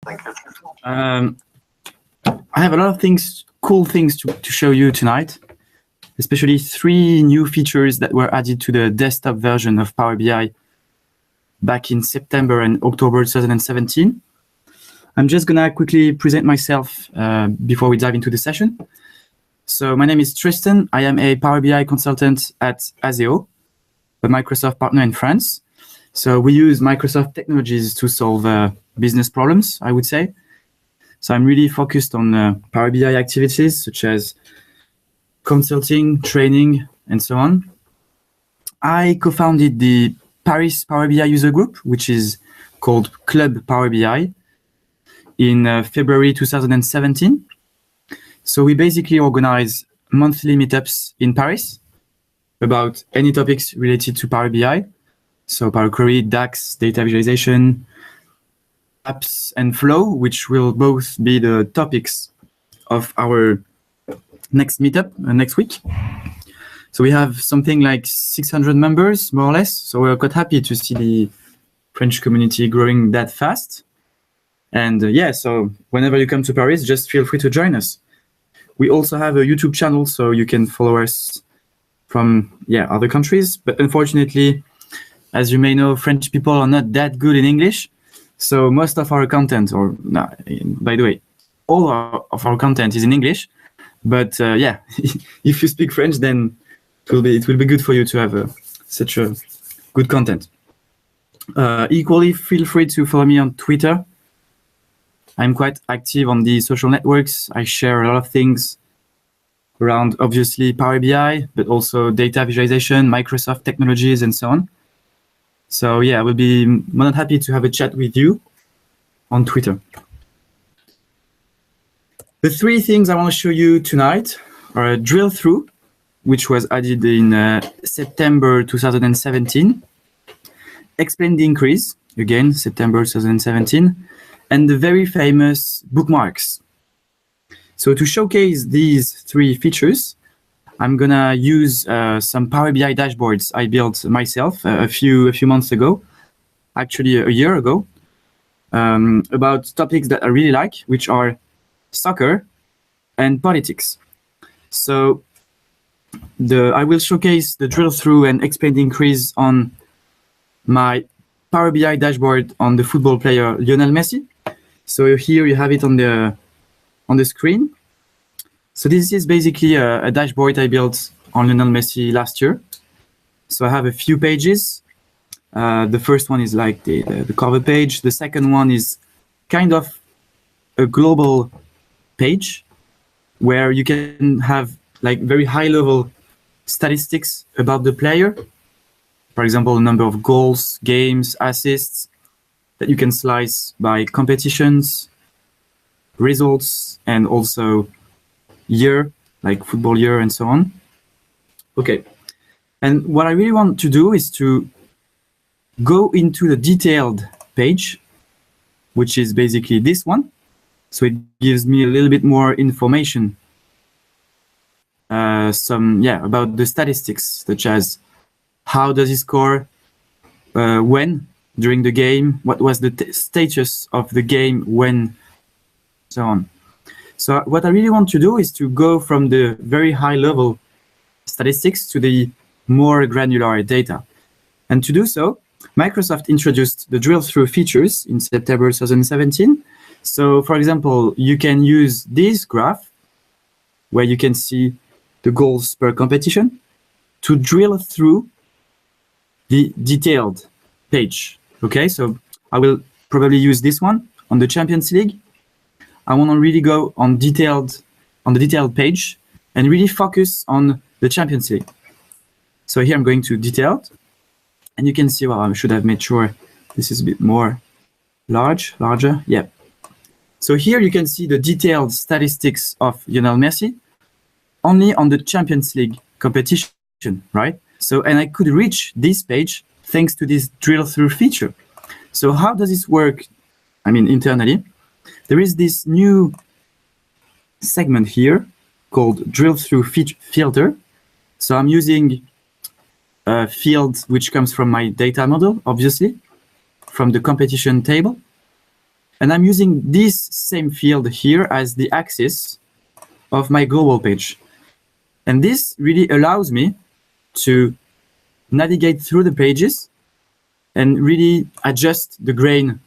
I have a lot of cool things to show you tonight, especially 3 new features that were added to the desktop version of Power BI back in September and October 2017. I'm just gonna quickly present myself before we dive into the session. So my name is Tristan. I am a Power BI consultant at Azeo, a Microsoft partner in France. So we use Microsoft technologies to solve business problems, I would say. So I'm really focused on Power BI activities such as consulting, training, and so on. I co-founded the Paris Power BI user group, which is called Club Power BI, in February 2017. So we basically organize monthly meetups in Paris about any topics related to Power BI. So Power Query, DAX, data visualization, apps, and flow, which will both be the topics of our next meetup next week. So we have something like 600 members, more or less. So we're quite happy to see the French community growing that fast. And yeah, so whenever you come to Paris, just feel free to join us. We also have a YouTube channel, so you can follow us from other countries. But unfortunately, as you may know, French people are not that good in English. So most of our content, by the way, all of our content is in English. But if you speak French, then it will be good for you to have such a good content. Equally, feel free to follow me on Twitter. I'm quite active on the social networks. I share a lot of things around, obviously, Power BI, but also data visualization, Microsoft technologies, and so on. So I will be more than happy to have a chat with you on Twitter. The 3 things I want to show you tonight are a Drillthrough, which was added in September 2017, Explain the Increase, again, September 2017, and the very famous Bookmarks. So to showcase these 3 features, I'm gonna use some Power BI dashboards I built myself a few months ago, actually a year ago, about topics that I really like, which are soccer and politics. So I will showcase the drill through and explain the increase on my Power BI dashboard on the football player Lionel Messi. So here you have it on the screen. So this is basically a dashboard I built on Lionel Messi last year. So I have a few pages. The first one is like the cover page. The second one is kind of a global page where you can have like very high level statistics about the player. For example, the number of goals, games, assists that you can slice by competitions, results, and also year, like football year and so on. Okay. And what I really want to do is to go into the detailed page, which is basically this one. So it gives me a little bit more information, about the statistics, such as how does he score, when during the game, what was the status of the game when, so on. So what I really want to do is to go from the very high level statistics to the more granular data. And to do so, Microsoft introduced the drill through features in September 2017. So for example, you can use this graph where you can see the goals per competition to drill through the detailed page. Okay, so I will probably use this one on the Champions League. I want to really go on the detailed page and really focus on the Champions League. So here I'm going to detailed, and you can see, well, I should have made sure this is a bit more larger. Yeah. So here you can see the detailed statistics of Lionel Messi only on the Champions League competition, right? So, and I could reach this page thanks to this drill through feature. So how does this work? I mean, internally, there is this new segment here called drill through filter. So I'm using a field which comes from my data model, obviously, from the competition table. And I'm using this same field here as the axis of my global page. And this really allows me to navigate through the pages and really adjust the grain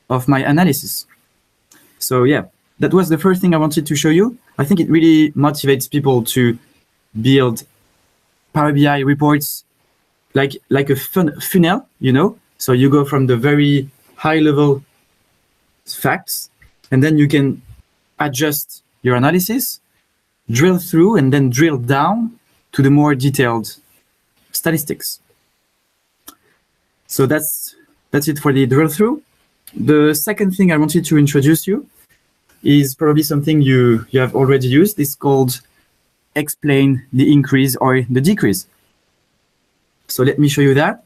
of my analysis. So yeah, that was the first thing I wanted to show you. I think it really motivates people to build Power BI reports like a funnel, you know? So you go from the very high level facts, and then you can adjust your analysis, drill through, and then drill down to the more detailed statistics. So that's it for the drill through. The second thing I wanted to introduce you is probably something you have already used. It's called explain the increase or the decrease. So let me show you that.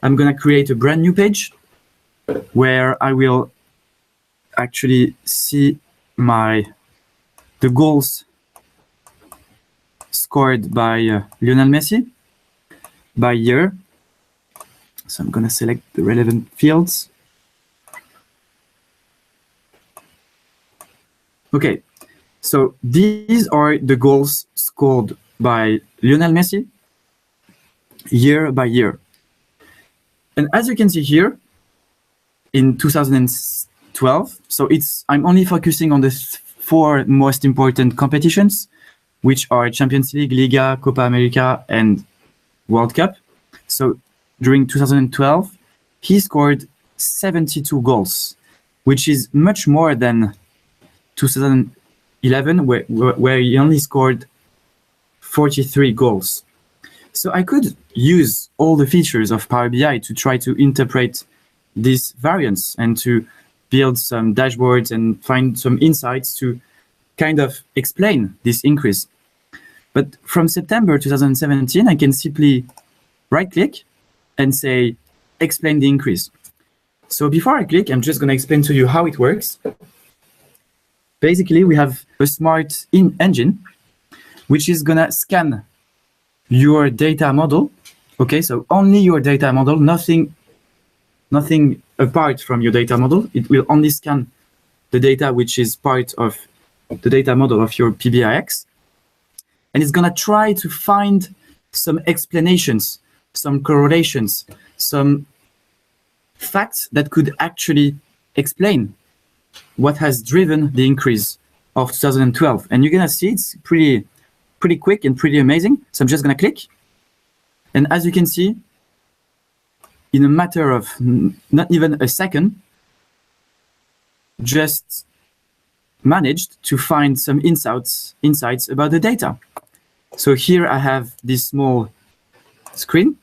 I'm going to create a brand new page where I will actually see the goals scored by Lionel Messi by year. So I'm going to select the relevant fields. Okay, so these are the goals scored by Lionel Messi year by year. And as you can see here, in 2012, so I'm only focusing on the 4 most important competitions, which are Champions League, Liga, Copa America, and World Cup. So during 2012, he scored 72 goals, which is much more than 2011, where he only scored 43 goals. So I could use all the features of Power BI to try to interpret this variance and to build some dashboards and find some insights to kind of explain this increase. But from September 2017, I can simply right-click and say, explain the increase. So before I click, I'm just going to explain to you how it works. Basically, we have a smart engine, which is going to scan your data model. Okay, so only your data model, nothing apart from your data model. It will only scan the data which is part of the data model of your PBIX. And it's going to try to find some explanations, some correlations, some facts that could actually explain what has driven the increase of 2012. And you're going to see it's pretty quick and pretty amazing. So I'm just going to click. And as you can see, in a matter of not even a second, just managed to find some insights about the data. So here I have this small screen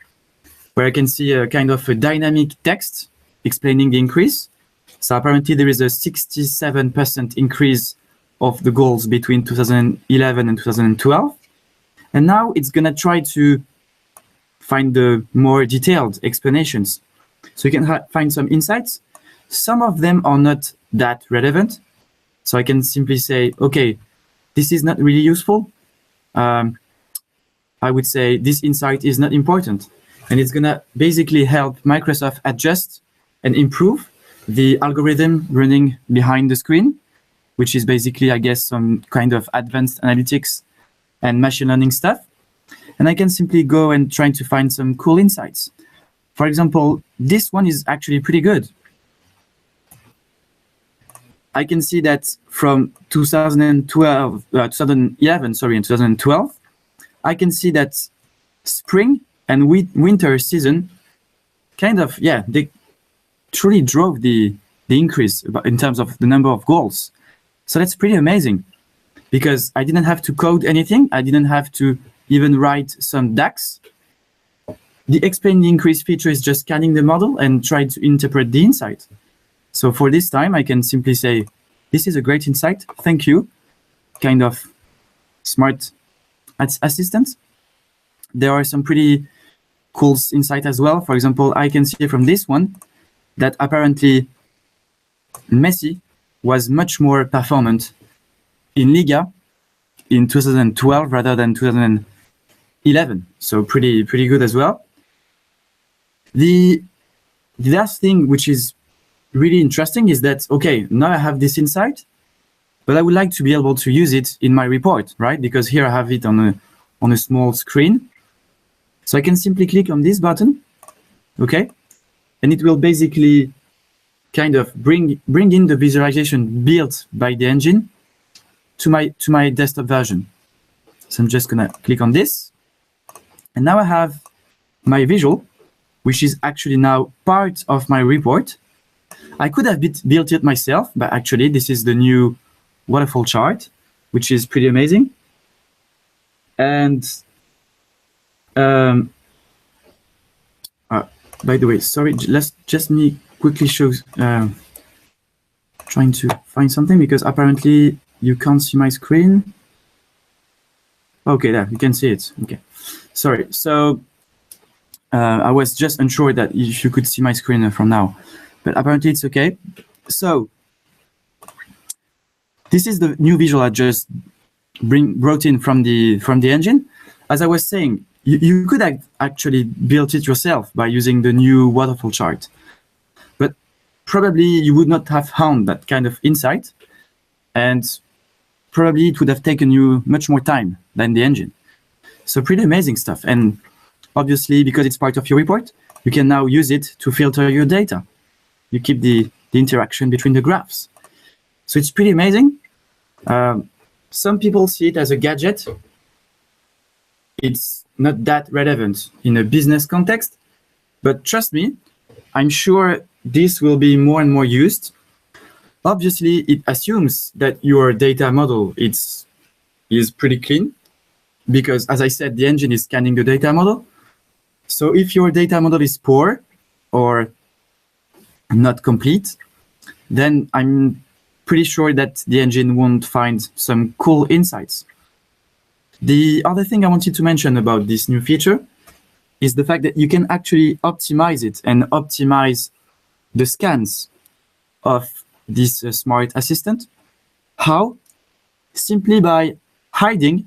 where I can see a kind of a dynamic text explaining the increase. So apparently there is a 67% increase of the goals between 2011 and 2012. And now it's going to try to find the more detailed explanations. So you can find some insights. Some of them are not that relevant. So I can simply say, okay, this is not really useful. I would say this insight is not important. And it's going to basically help Microsoft adjust and improve the algorithm running behind the screen, which is basically, I guess, some kind of advanced analytics and machine learning stuff. And I can simply go and try to find some cool insights. For example, this one is actually pretty good. I can see that from 2011, and 2012, I can see that spring and winter season kind of, they truly drove the increase in terms of the number of goals. So that's pretty amazing because I didn't have to code anything. I didn't have to even write some DAX. The explain the increase feature is just scanning the model and trying to interpret the insight. So for this time, I can simply say, this is a great insight. Thank you. Kind of smart assistant. There are some pretty cool insight as well. For example, I can see from this one that apparently Messi was much more performant in Liga in 2012 rather than 2011. So pretty good as well. The last thing which is really interesting is that, okay, now I have this insight, but I would like to be able to use it in my report, right? Because here I have it on a small screen. So I can simply click on this button, okay? And it will basically kind of bring in the visualization built by the engine to my desktop version. So I'm just gonna click on this. And now I have my visual, which is actually now part of my report. I could have built it myself, but actually this is the new Waterfall Chart, which is pretty amazing. And by the way, sorry, let's just me quickly show, trying to find something because apparently you can't see my screen. Okay, there, you can see it. Okay, sorry. So I was just unsure that if you could see my screen from now, but apparently it's okay. So this is the new visual I just brought in from the engine. As I was saying, you could have actually built it yourself by using the new Waterfall Chart, but probably you would not have found that kind of insight, and probably it would have taken you much more time than the engine. So pretty amazing stuff. And obviously, because it's part of your report, you can now use it to filter your data. You keep the interaction between the graphs. So it's pretty amazing. Some people see it as a gadget. It's not that relevant in a business context, but trust me, I'm sure this will be more and more used. Obviously, it assumes that your data model is pretty clean, because as I said, the engine is scanning the data model. So if your data model is poor or not complete, then I'm pretty sure that the engine won't find some cool insights. The other thing I wanted to mention about this new feature is the fact that you can actually optimize it and optimize the scans of this smart assistant. How? Simply by hiding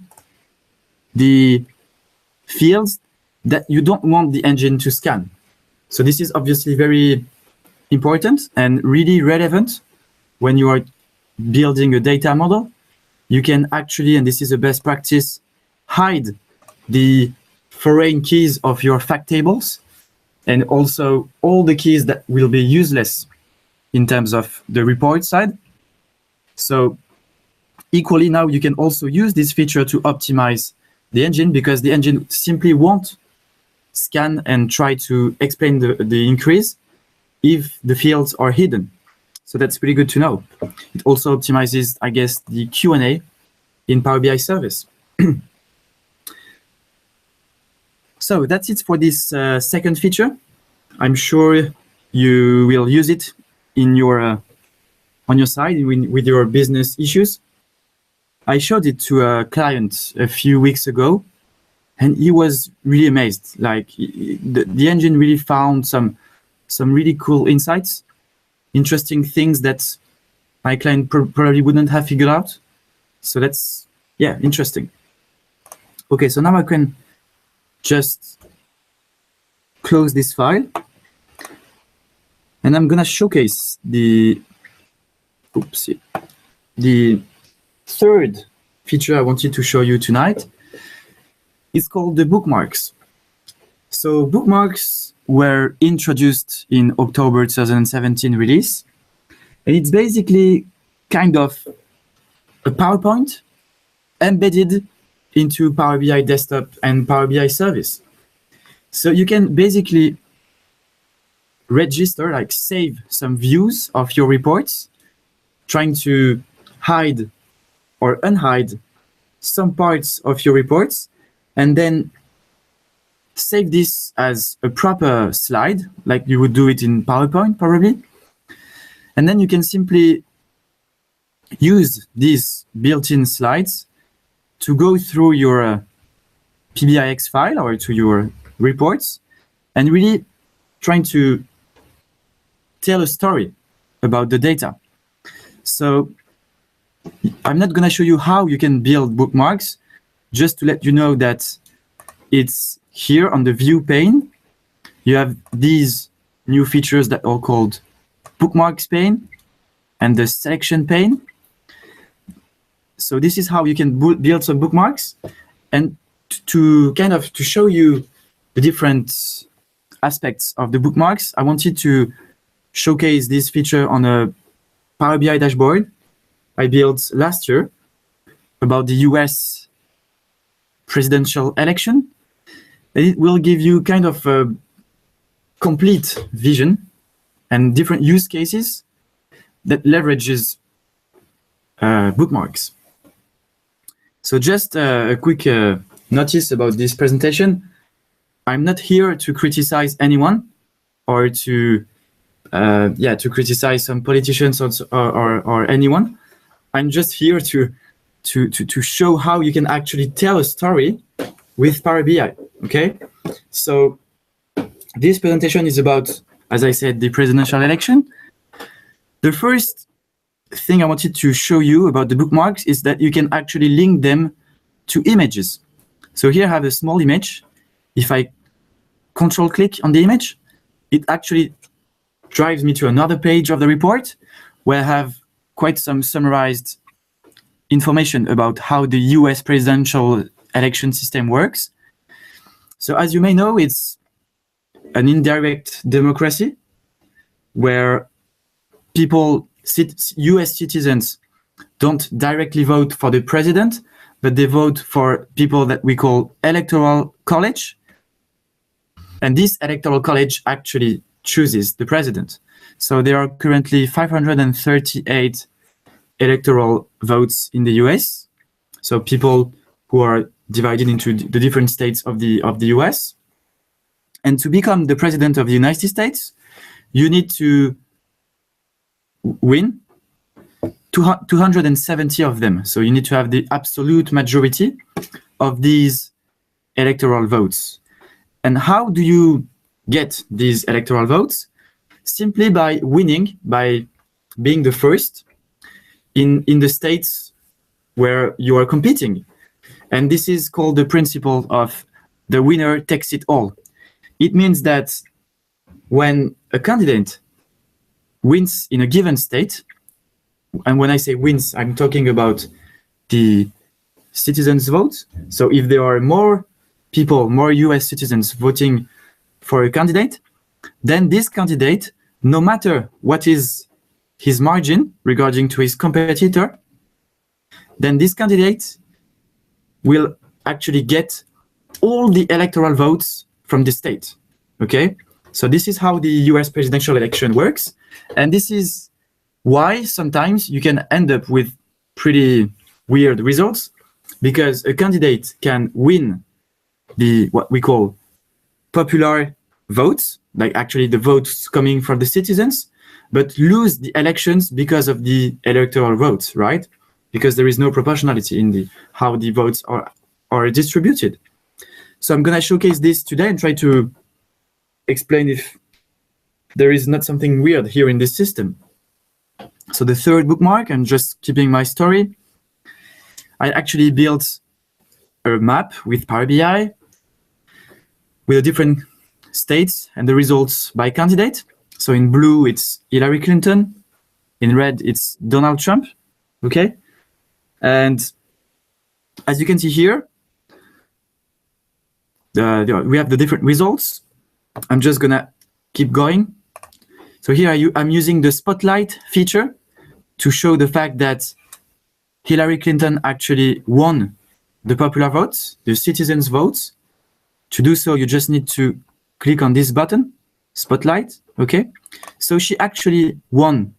the fields that you don't want the engine to scan. So this is obviously very important and really relevant when you are building a data model. You can actually, and this is a best practice, hide the foreign keys of your fact tables and also all the keys that will be useless in terms of the report side. So equally now you can also use this feature to optimize the engine, because the engine simply won't scan and try to explain the increase if the fields are hidden. So that's pretty good to know. It also optimizes, I guess, the Q&A in Power BI service. So that's it for this second feature. I'm sure you will use it in your on your side with your business issues. I showed it to a client a few weeks ago, and he was really amazed. Like the engine really found some really cool insights, interesting things that my client probably wouldn't have figured out. So that's, yeah, interesting. Okay, so now I can just close this file, and I'm gonna showcase the third feature I wanted to show you tonight. It's called the bookmarks. So bookmarks were introduced in October 2017 release, and it's basically kind of a PowerPoint embedded into Power BI Desktop and Power BI Service. So you can basically register, like save some views of your reports, trying to hide or unhide some parts of your reports, and then save this as a proper slide, like you would do it in PowerPoint probably. And then you can simply use these built-in slides to go through your PBIX file or to your reports and really trying to tell a story about the data. So I'm not going to show you how you can build bookmarks, just to let you know that it's here on the view pane. You have these new features that are called bookmarks pane and the selection pane. So this is how you can build some bookmarks. And to show you the different aspects of the bookmarks, I wanted to showcase this feature on a Power BI dashboard I built last year about the US presidential election. And it will give you kind of a complete vision and different use cases that leverages bookmarks. So just a quick notice about this presentation. I'm not here to criticize anyone or to criticize some politicians or anyone. I'm just here to show how you can actually tell a story with Power BI. Okay, so this presentation is about, as I said, the presidential election. The first thing I wanted to show you about the bookmarks is that you can actually link them to images. So here I have a small image. If I control click on the image, it actually drives me to another page of the report where I have quite some summarized information about how the US presidential election system works. So as you may know, it's an indirect democracy where US citizens don't directly vote for the president, but they vote for people that we call electoral college. And this electoral college actually chooses the president. So there are currently 538 electoral votes in the US. So people who are divided into the different states of the US. And to become the president of the United States, you need to win 270 of them. So you need to have the absolute majority of these electoral votes. And how do you get these electoral votes? Simply by winning, by being the first in the states where you are competing. And this is called the principle of the winner takes it all. It means that when a candidate wins in a given state, and when I say wins, I'm talking about the citizens' vote. So if there are more people, more US citizens voting for a candidate, then this candidate, no matter what is his margin regarding to his competitor, then this candidate will actually get all the electoral votes from the state. Okay, so this is how the US presidential election works. And this is why sometimes you can end up with pretty weird results, because a candidate can win what we call popular votes, like actually the votes coming from the citizens, but lose the elections because of the electoral votes, right? Because there is no proportionality in how the votes are distributed. So I'm gonna showcase this today and try to explain if there is not something weird here in this system. So the third bookmark, I'm just keeping my story. I actually built a map with Power BI with the different states and the results by candidate. So in blue, it's Hillary Clinton. In red, it's Donald Trump. Okay. And as you can see here, we have the different results. I'm just gonna keep going. So here I'm using the spotlight feature to show the fact that Hillary Clinton actually won the popular votes, the citizens' votes. To do so, you just need to click on this button, spotlight, okay? So she actually won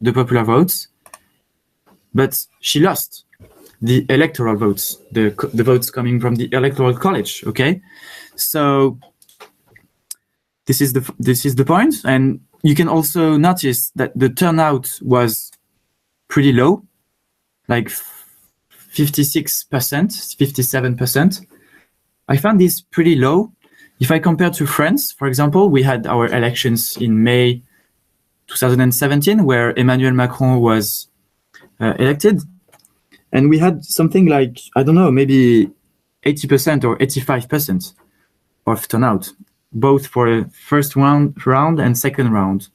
the popular votes, but she lost the electoral votes, the votes coming from the electoral college, okay? So this is the point, and you can also notice that the turnout was pretty low, like 56%, 57%. I found this pretty low. If I compare to France, for example, we had our elections in May 2017, where Emmanuel Macron was elected. And we had something like, I don't know, maybe 80% or 85% of turnout, both for first round and second round.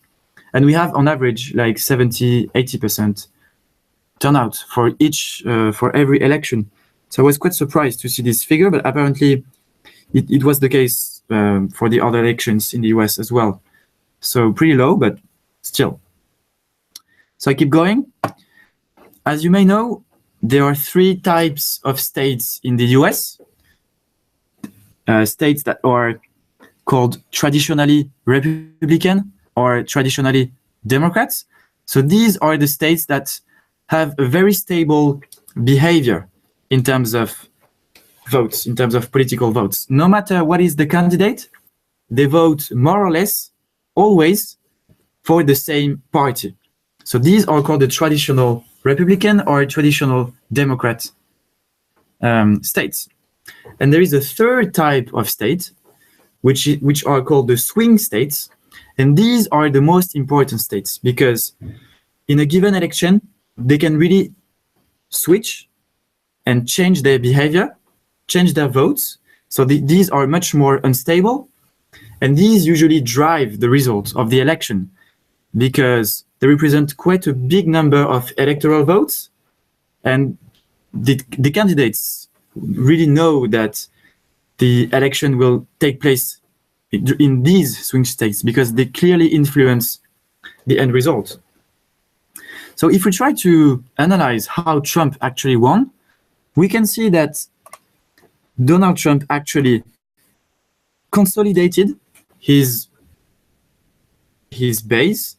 And we have on average like 70–80% turnout for for every election. So I was quite surprised to see this figure, but apparently it was the case for the other elections in the US as well. So pretty low, but still. So I keep going. As you may know, there are 3 types of states in the US. States that are called traditionally Republican or traditionally Democrats. So these are the states that have a very stable behavior in terms of votes, in terms of political votes. No matter what is the candidate, they vote more or less always for the same party. So these are called the traditional Republican or traditional Democrat states. And there is a 3rd type of state, which are called the swing states. And these are the most important states because in a given election, they can really switch and change their behavior, change their votes. So these are much more unstable. And these usually drive the result of the election because they represent quite a big number of electoral votes. And the candidates really know that the election will take place in these swing states because they clearly influence the end result. So if we try to analyze how Trump actually won, we can see that Donald Trump actually consolidated his base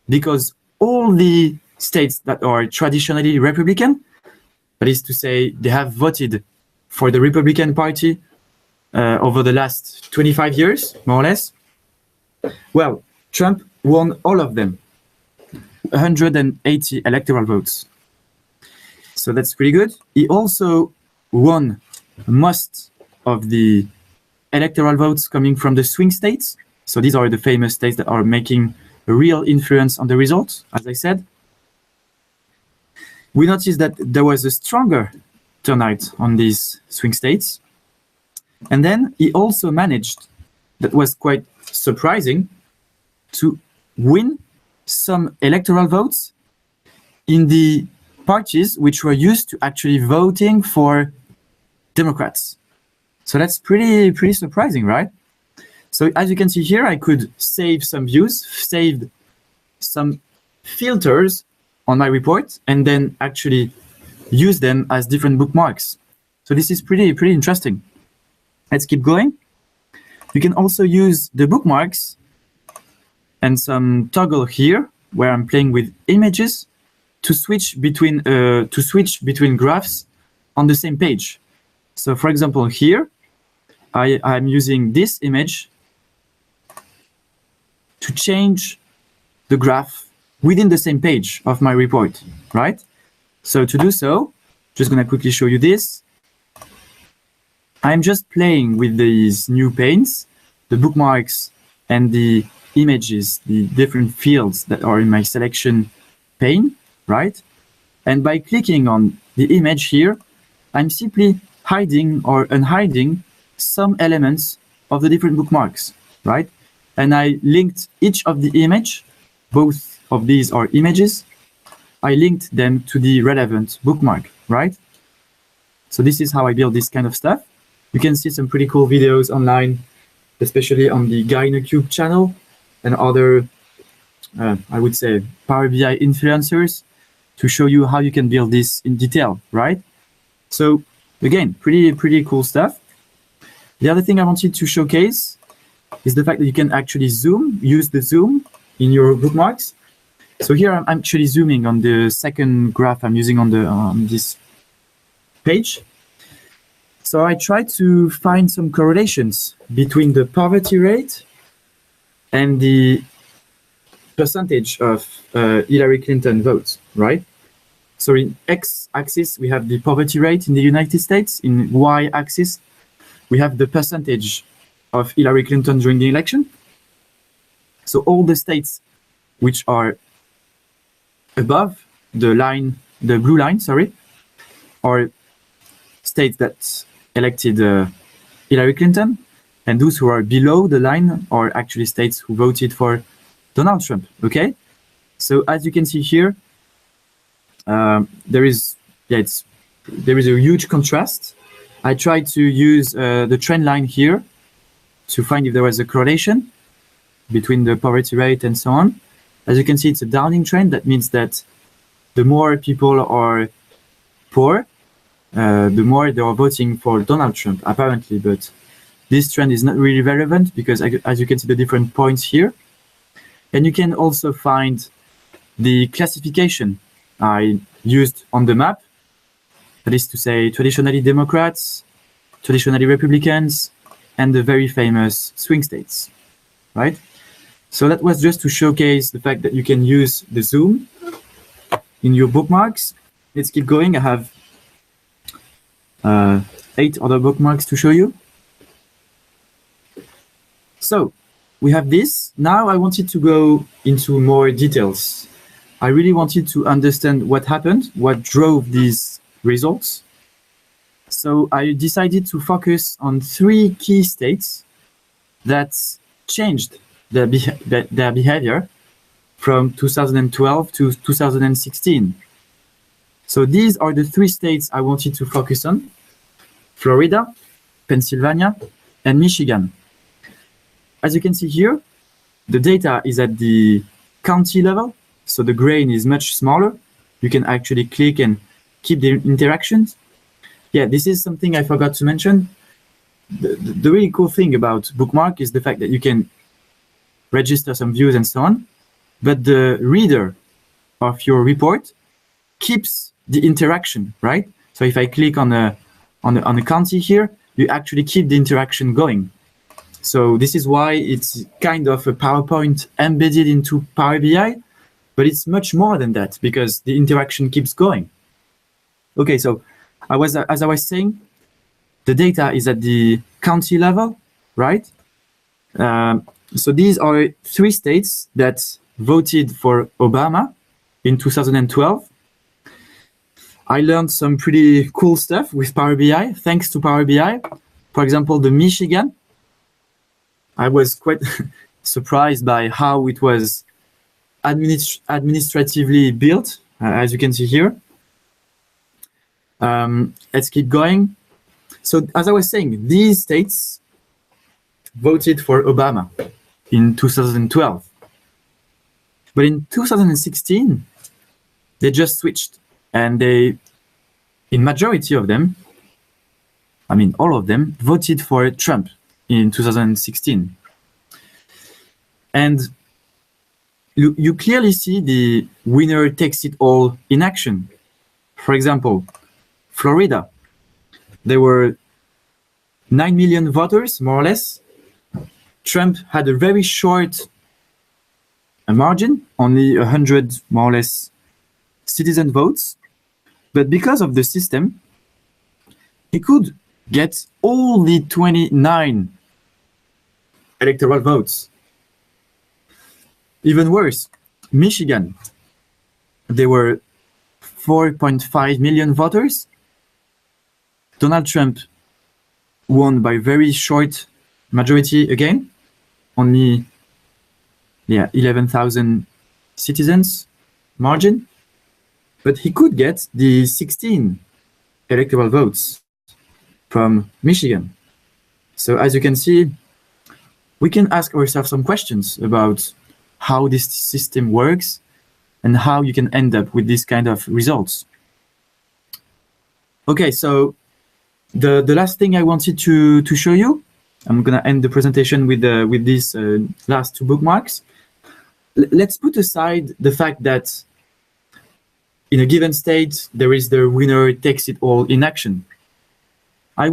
because all the states that are traditionally Republican, that is to say, they have voted for the Republican Party over the last 25 years, more or less. Well, Trump won all of them, 180 electoral votes. So that's pretty good. He also won most of the electoral votes coming from the swing states. So these are the famous states that are making a real influence on the results, as I said. We noticed that there was a stronger turnout on these swing states. And then he also managed, that was quite surprising, to win some electoral votes in the parties which were used to actually voting for Democrats. So that's pretty surprising, right? So as you can see here, I could save some views, saved some filters on my report, and then actually use them as different bookmarks. So this is pretty interesting. Let's keep going. You can also use the bookmarks and some toggle here, where I'm playing with images, to switch between graphs on the same page. So for example, here, I'm using this image to change the graph within the same page of my report, right? So to do so, just gonna quickly show you this. I'm just playing with these new panes, the bookmarks and the images, the different fields that are in my selection pane, right? And by clicking on the image here, I'm simply hiding or unhiding some elements of the different bookmarks, right? And I linked each of the image, both of these are images, I linked them to the relevant bookmark, right? So this is how I build this kind of stuff. You can see some pretty cool videos online, especially on the Guy in a Cube channel and other, I would say, Power BI influencers to show you how you can build this in detail, right? So again, pretty cool stuff. The other thing I wanted to showcase is the fact that you can actually zoom, use the zoom in your bookmarks. So here I'm actually zooming on the second graph I'm using on this page. So I try to find some correlations between the poverty rate and the percentage of Hillary Clinton votes, right? So in x-axis, we have the poverty rate in the United States. In y-axis, we have the percentage of Hillary Clinton during the election. So all the states which are above the line, the blue line, sorry, are states that elected Hillary Clinton, and those who are below the line are actually states who voted for Donald Trump, okay? So as you can see here, there is a huge contrast. I tried to use the trend line here to find if there was a correlation between the poverty rate and so on. As you can see, it's a downing trend. That means that the more people are poor, the more they are voting for Donald Trump, apparently. But this trend is not really relevant because as you can see the different points here. And you can also find the classification I used on the map. That is to say, traditionally Democrats, traditionally Republicans, and the very famous swing states, right? So that was just to showcase the fact that you can use the zoom in your bookmarks. Let's keep going. I have 8 other bookmarks to show you. So we have this. Now I wanted to go into more details. I really wanted to understand what happened, what drove these results. So I decided to focus on 3 key states that changed their behavior from 2012 to 2016. So these are the 3 states I wanted to focus on: Florida, Pennsylvania, and Michigan. As you can see here, the data is at the county level, so the grain is much smaller. You can actually click and keep the interactions. Yeah, this is something I forgot to mention. The really cool thing about Bookmark is the fact that you can register some views and so on, but the reader of your report keeps the interaction, right? So if I click on a county here, you actually keep the interaction going. So this is why it's kind of a PowerPoint embedded into Power BI, but it's much more than that because the interaction keeps going. Okay, so as I was saying, the data is at the county level, right? So these are 3 states that voted for Obama in 2012. I learned some pretty cool stuff with Power BI, thanks to Power BI. For example, the Michigan. I was quite surprised by how it was administratively built, as you can see here. Let's keep going. So as I was saying, these states voted for Obama in 2012. But in 2016, they just switched. And they, in majority of them, I mean all of them, voted for Trump in 2016. And you clearly see the winner takes it all in action. For example, Florida, there were 9 million voters, more or less. Trump had a very short margin, only 100, more or less, citizen votes. But because of the system, he could get all the 29 electoral votes. Even worse, Michigan, there were 4.5 million voters. Donald Trump won by very short majority again, only 11,000 citizens margin. But he could get the 16 electoral votes from Michigan. So as you can see, we can ask ourselves some questions about how this system works and how you can end up with this kind of results. Okay, so the last thing I wanted to show you, I'm gonna end the presentation with these last 2 bookmarks. Let's put aside the fact that in a given state, there is the winner takes it all in action. I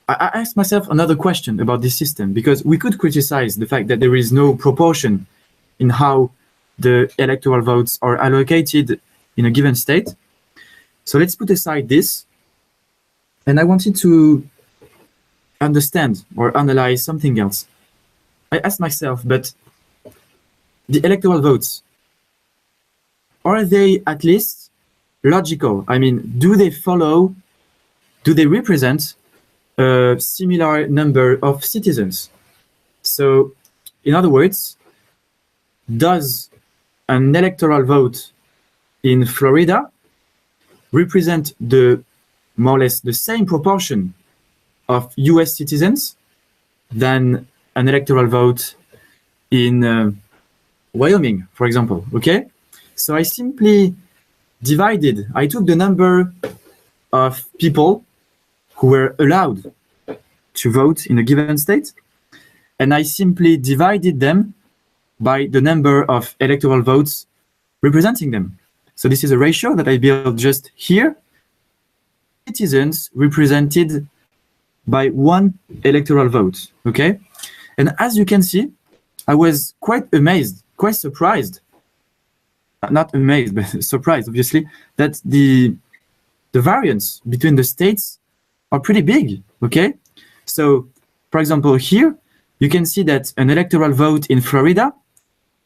asked myself another question about this system, because we could criticize the fact that there is no proportion in how the electoral votes are allocated in a given state. So let's put aside this. And I wanted to understand or analyze something else. I asked myself, but the electoral votes, are they at least logical? I mean, do they represent a similar number of citizens? So, in other words, does an electoral vote in Florida represent more or less the same proportion of US citizens than an electoral vote in Wyoming, for example, okay? So I simply I took the number of people who were allowed to vote in a given state, and I simply divided them by the number of electoral votes representing them. So this is a ratio that I built just here. Citizens represented by one electoral vote, okay? And as you can see, I was quite amazed, quite surprised, not amazed, but surprised, obviously, that the variance between the states are pretty big, okay? So, for example, here, you can see that an electoral vote in Florida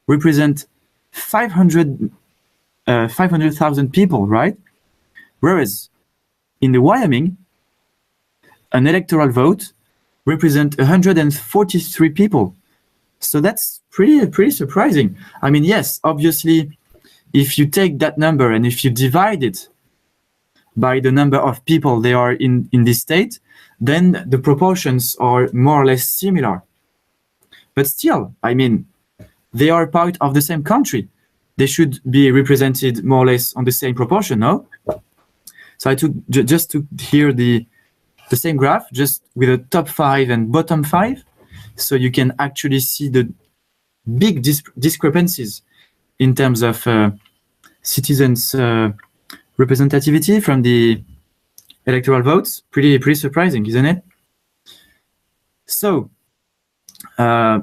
represents 500,000 people, right? Whereas in the Wyoming, an electoral vote represents 143 people. So that's pretty surprising. I mean, yes, obviously, if you take that number and if you divide it by the number of people they are in this state, then the proportions are more or less similar. But still, I mean, they are part of the same country. They should be represented more or less on the same proportion, no? So I took just to here the same graph, just with a top 5 and bottom 5, so you can actually see the big discrepancies in terms of citizens' representativity from the electoral votes. Pretty surprising, isn't it? So I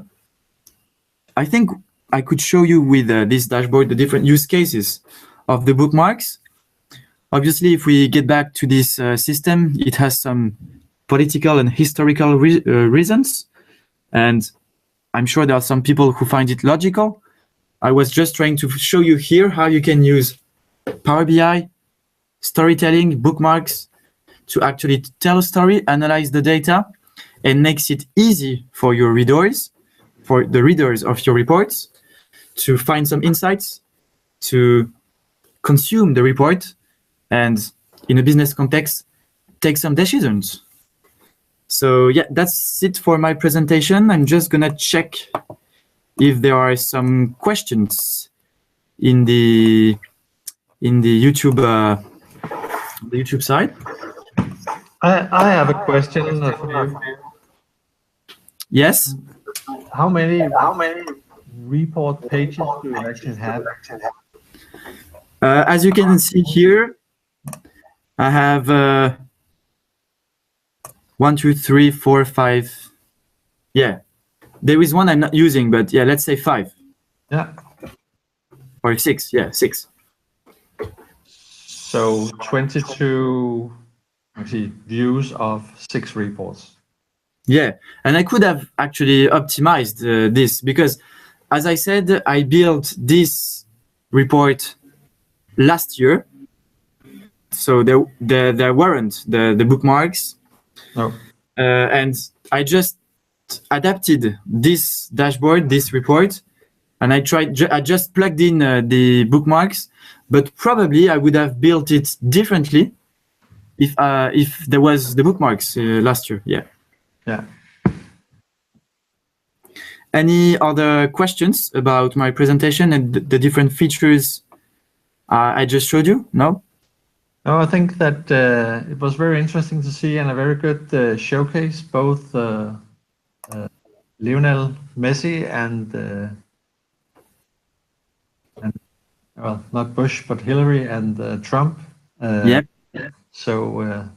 think I could show you with this dashboard the different use cases of the bookmarks. Obviously, if we get back to this system, it has some political and historical reasons, and I'm sure there are some people who find it logical. I was just trying to show you here how you can use Power BI, storytelling, bookmarks to actually tell a story, analyze the data, and makes it easy for your readers, for the readers of your reports, to find some insights, to consume the report, and in a business context, take some decisions. So yeah, that's it for my presentation. I'm just gonna check if there are some questions in the YouTube side. I have a question for you. Yes. How many report pages do you actually have? As you can see here, I have 1, 2, 3, 4, 5. Yeah, there is one I'm not using, but yeah, let's say 5. Yeah. Or 6. Yeah, 6. So 22 views of 6 reports. Yeah, and I could have actually optimized this because, as I said, I built this report last year, so there weren't the bookmarks. No. And I just adapted this dashboard, this report, and I just plugged in the bookmarks, but probably I would have built it differently if there was the bookmarks last year. Yeah. Yeah. Any other questions about my presentation and the different features I just showed you? No? No, I think that it was very interesting to see and a very good showcase, both Lionel Messi and well, not Bush, but Hillary and Trump. Yeah. So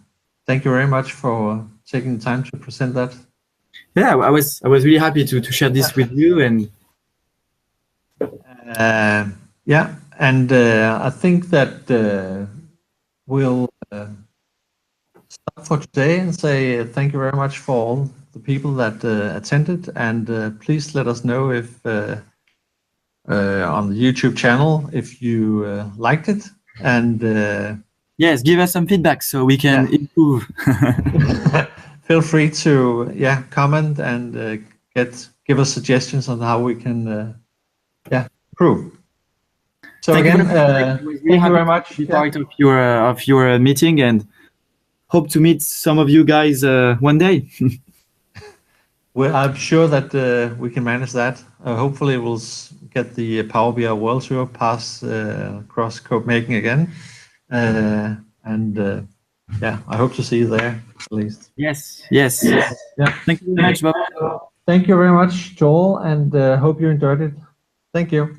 thank you very much for taking the time to present that. Yeah, I was really happy to share this with you, and yeah, and I think that we'll stop for today and say thank you very much for all the people that attended, and please let us know if on the YouTube channel if you liked it, and yes, give us some feedback so we can improve. Feel free to comment and give us suggestions on how we can Yeah, true. So Thank again, you very much. I was really thank you happy very to much. be Yeah. part of your meeting, and hope to meet some of you guys one day. Well, I'm sure that we can manage that. Hopefully, we'll get the Power BI World Tour pass across Copenhagen again. Yeah, I hope to see you there at least. Yes, yes. Yeah. Thank you very much, Bob. Thank you very much, Joel, and hope you enjoyed it. Thank you.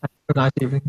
Have a nice evening.